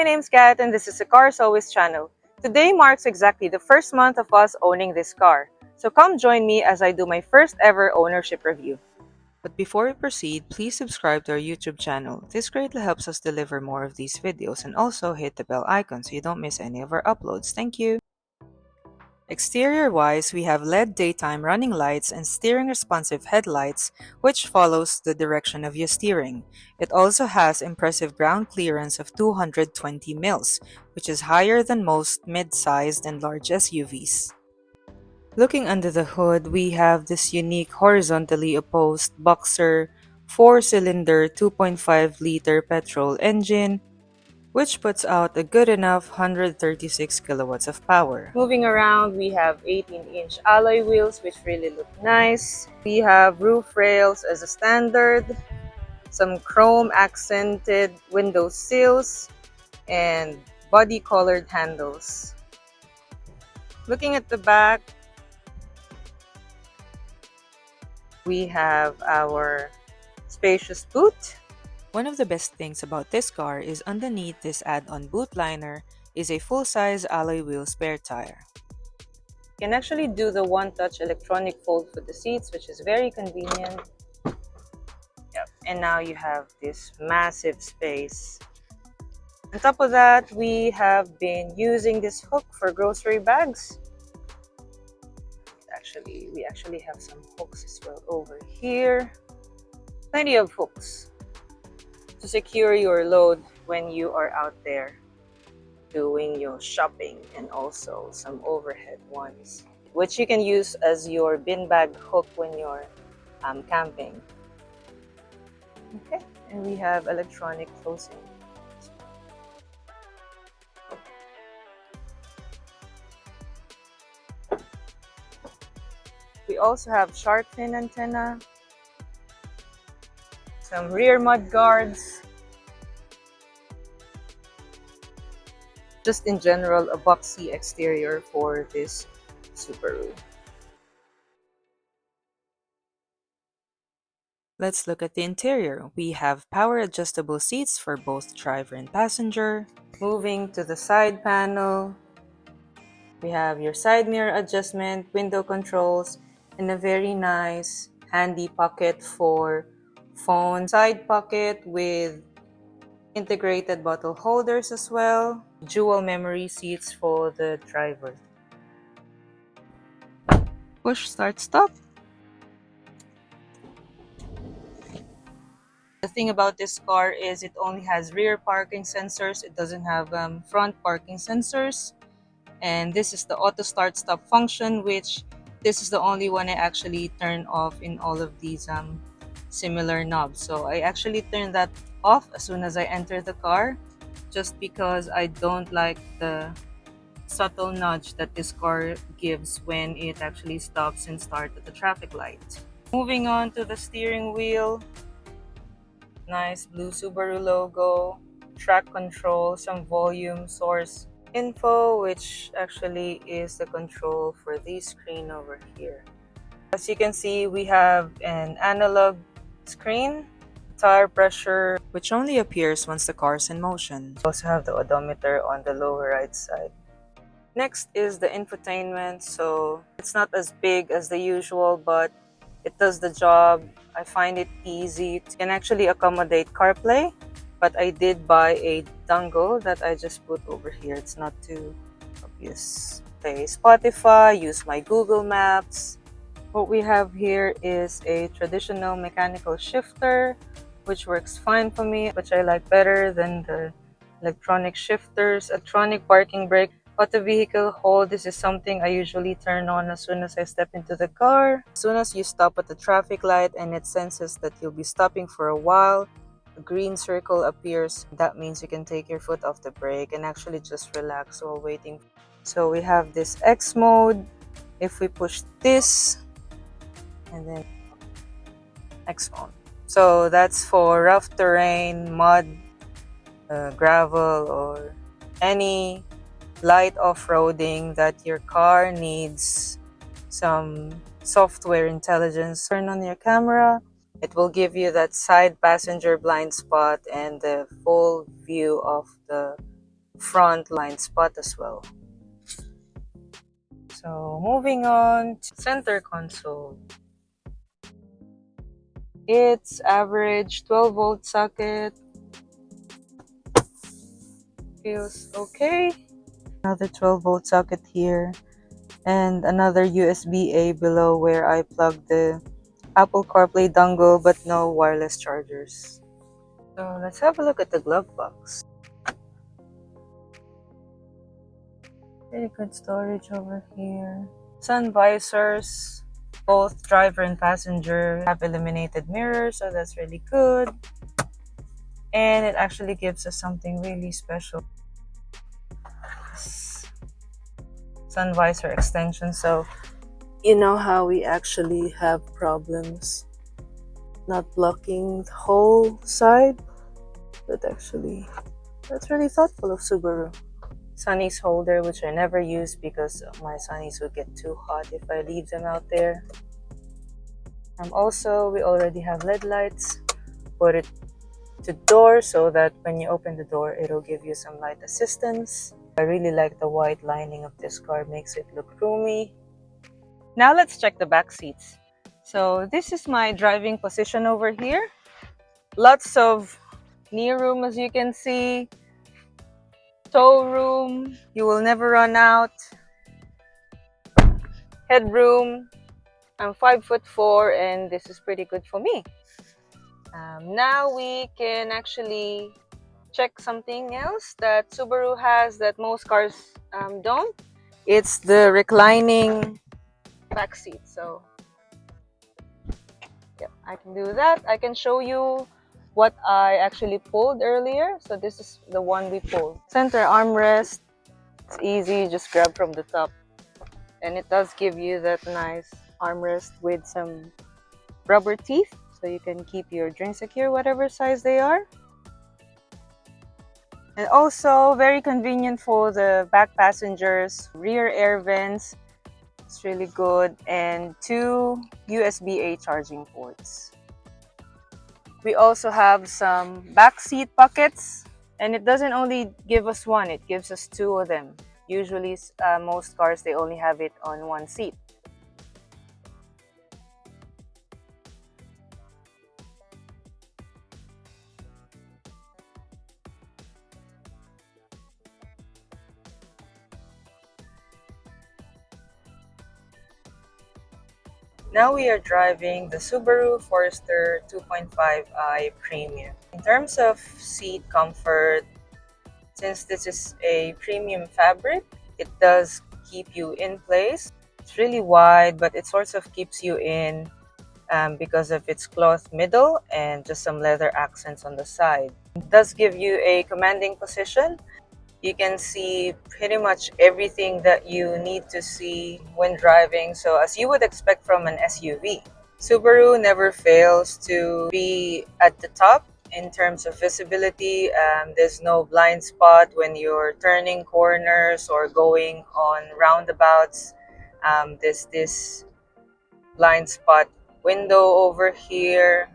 name's Kat and this is the Cars Always channel. Today marks exactly the first month of us owning this car. So come join me as I do my first ever ownership review. But before we proceed, please subscribe to our YouTube channel. This greatly helps us deliver more of these videos, and also hit the bell icon so you don't miss any of our uploads. Thank you! Exterior-wise, we have LED daytime running lights and steering responsive headlights, which follows the direction of your steering. It also has impressive ground clearance of 220 mils, which is higher than most mid-sized and large SUVs. Looking under the hood, we have this unique horizontally opposed Boxer 4-cylinder 2.5-liter petrol engine, which puts out a good enough 136 kilowatts of power. Moving around, we have 18-inch alloy wheels, which really look nice. We have roof rails as a standard, some chrome accented window sills, and body colored handles. Looking at the back, we have our spacious boot. One of the best things about this car is underneath this add-on boot liner is a full-size alloy wheel spare tire. You can actually do the one-touch electronic fold for the seats, which is very convenient. Yep. And now you have this massive space. On top of that, we have been using this hook for grocery bags. We actually have some hooks as well over here. Plenty of hooks to secure your load when you are out there doing your shopping, and also some overhead ones, which you can use as your bin bag hook when you're camping. Okay, and we have electronic closing. We also have shark fin antenna, some rear mud guards. Just in general, a boxy exterior for this Subaru. Let's look at the interior. We have power adjustable seats for both driver and passenger. Moving to the side panel, we have your side mirror adjustment, window controls, and a very nice handy pocket for phone. Side pocket with integrated bottle holders as well. Dual memory seats for the driver. Push start stop. The thing about this car is it only has rear parking sensors. It doesn't have front parking sensors. And this is the auto start stop function, which this is the only one I actually turn off in all of these similar knobs. So I actually turn that off as soon as I enter the car, just because I don't like the subtle nudge that this car gives when it actually stops and starts at the traffic light. Moving on to the steering wheel, nice blue Subaru logo, track control, some volume source info, which actually is the control for this screen over here. As you can see, we have an analog screen, tire pressure, which only appears once the car is in motion. We also have the odometer on the lower right side. Next is the infotainment. So it's not as big as the usual, but it does the job. I find it easy. It can actually accommodate CarPlay, but I did buy a dongle that I just put over here. It's not too obvious. Play Spotify, use my Google Maps. What we have here is a traditional mechanical shifter, which works fine for me, which I like better than the electronic shifters. Electronic parking brake. Auto vehicle hold, this is something I usually turn on as soon as I step into the car. As soon as you stop at the traffic light and it senses that you'll be stopping for a while, a green circle appears. That means you can take your foot off the brake and actually just relax while waiting. So we have this X mode. If we push this, and then X mode. So that's for rough terrain, mud, gravel, or any light off-roading that your car needs some software intelligence. Turn on your camera. It will give you that side passenger blind spot and the full view of the front blind spot as well. So moving on to center console. It's average 12-volt socket. Feels okay. Another 12-volt socket here. And another USB-A below where I plug the Apple CarPlay dongle, but no wireless chargers. So let's have a look at the glove box. Very good storage over here. Sun visors, both driver and passenger have illuminated mirrors, so that's really good. And it actually gives us something really special. Sun visor extension, so you know how we actually have problems not blocking the whole side, but actually that's really thoughtful of Subaru. Sunnies holder, which I never use because my sunnies would get too hot if I leave them out there. Also, we already have LED lights. Put it to door so that when you open the door, it'll give you some light assistance. I really like the white lining of this car, makes it look roomy. Now let's check the back seats. So this is my driving position over here. Lots of knee room, as you can see. Toe room, you will never run out. Headroom, I'm 5'4" and this is pretty good for me. Now we can actually check something else that Subaru has that most cars don't. It's the reclining back seat. So yep, I can do that. I can show you what I actually pulled earlier. So this is the one we pulled. Center armrest. It's easy, just grab from the top. And it does give you that nice armrest with some rubber teeth, so you can keep your drinks secure, whatever size they are. And also very convenient for the back passengers. Rear air vents, it's really good, and 2 USB-A charging ports. We also have some back seat pockets, and it doesn't only give us one, it gives us 2 of them. Usually most cars, they only have it on one seat. Now we are driving the Subaru Forester 2.5i Premium. In terms of seat comfort, since this is a premium fabric, it does keep you in place. It's really wide, but it sort of keeps you in because of its cloth middle and just some leather accents on the side. It does give you a commanding position. You can see pretty much everything that you need to see when driving, so as you would expect from an SUV. Subaru never fails to be at the top in terms of visibility. There's no blind spot when you're turning corners or going on roundabouts. There's this blind spot window over here.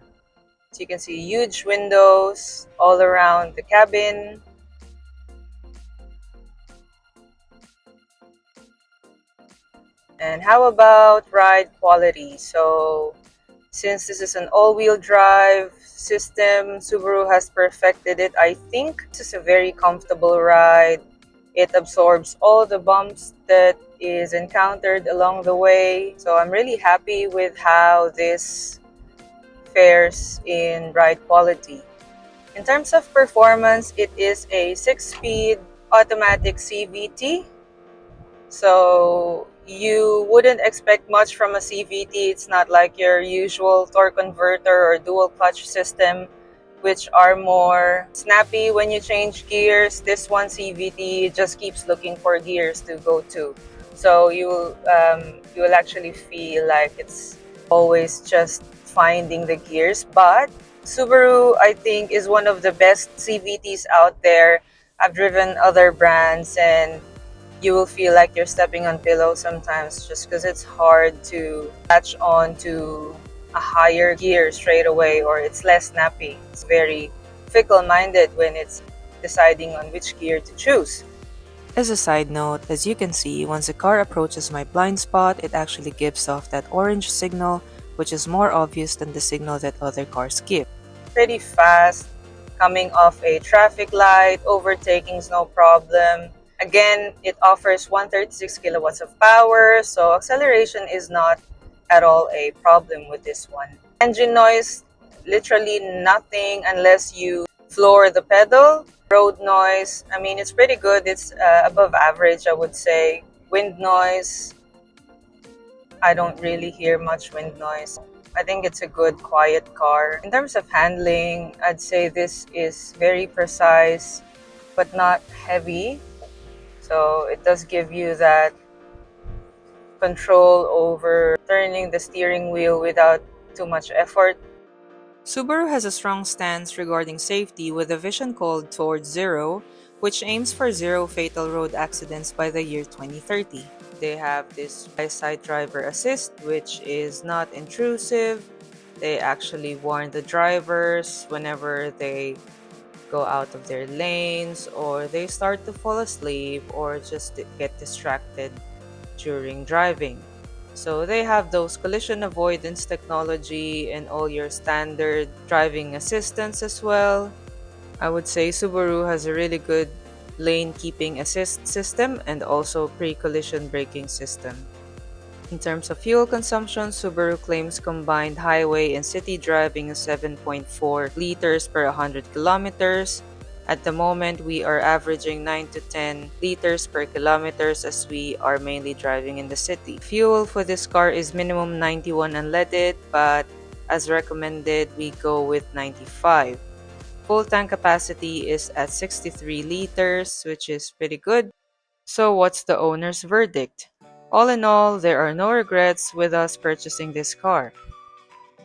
So you can see huge windows all around the cabin. And how about ride quality? So since this is an all-wheel drive system, Subaru has perfected it. I think this is a very comfortable ride. It absorbs all the bumps that is encountered along the way. So I'm really happy with how this fares in ride quality. In terms of performance, it is a 6-speed automatic CVT. So you wouldn't expect much from a CVT. It's not like your usual torque converter or dual clutch system, which are more snappy when you change gears. This one CVT just keeps looking for gears to go to. So you will actually feel like it's always just finding the gears. But Subaru, I think, is one of the best CVTs out there. I've driven other brands and you will feel like you're stepping on pillows sometimes just because it's hard to latch on to a higher gear straight away, or it's less snappy. It's very fickle-minded when it's deciding on which gear to choose. As a side note, as you can see, once a car approaches my blind spot, it actually gives off that orange signal, which is more obvious than the signal that other cars give. Pretty fast, coming off a traffic light, overtaking is no problem. Again, it offers 136 kilowatts of power, so acceleration is not at all a problem with this one. Engine noise, literally nothing unless you floor the pedal. Road noise, I mean, it's pretty good. It's above average, I would say. Wind noise, I don't really hear much wind noise. I think it's a good, quiet car. In terms of handling, I'd say this is very precise, but not heavy. So it does give you that control over turning the steering wheel without too much effort. Subaru has a strong stance regarding safety with a vision called Towards Zero, which aims for zero fatal road accidents by the year 2030. They have this side driver assist, which is not intrusive. They actually warn the drivers whenever they go out of their lanes or they start to fall asleep or just get distracted during driving. So they have those collision avoidance technology and all your standard driving assistance as well. I would say Subaru has a really good lane keeping assist system and also pre-collision braking system. In terms of fuel consumption, Subaru claims combined highway and city driving is 7.4 liters per 100 kilometers. At the moment, we are averaging 9 to 10 liters per kilometers as we are mainly driving in the city. Fuel for this car is minimum 91 unleaded, but as recommended, we go with 95. Full tank capacity is at 63 liters, which is pretty good. So what's the owner's verdict? All in all, there are no regrets with us purchasing this car.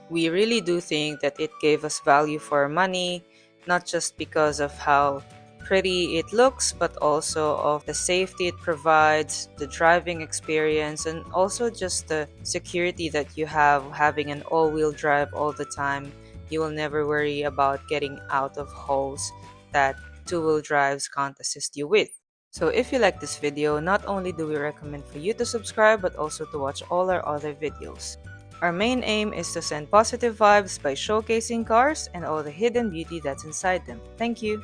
We really do think that it gave us value for our money, not just because of how pretty it looks, but also of the safety it provides, the driving experience, and also just the security that you have having an all-wheel drive all the time. You will never worry about getting out of holes that two-wheel drives can't assist you with. So if you like this video, not only do we recommend for you to subscribe, but also to watch all our other videos. Our main aim is to send positive vibes by showcasing cars and all the hidden beauty that's inside them. Thank you!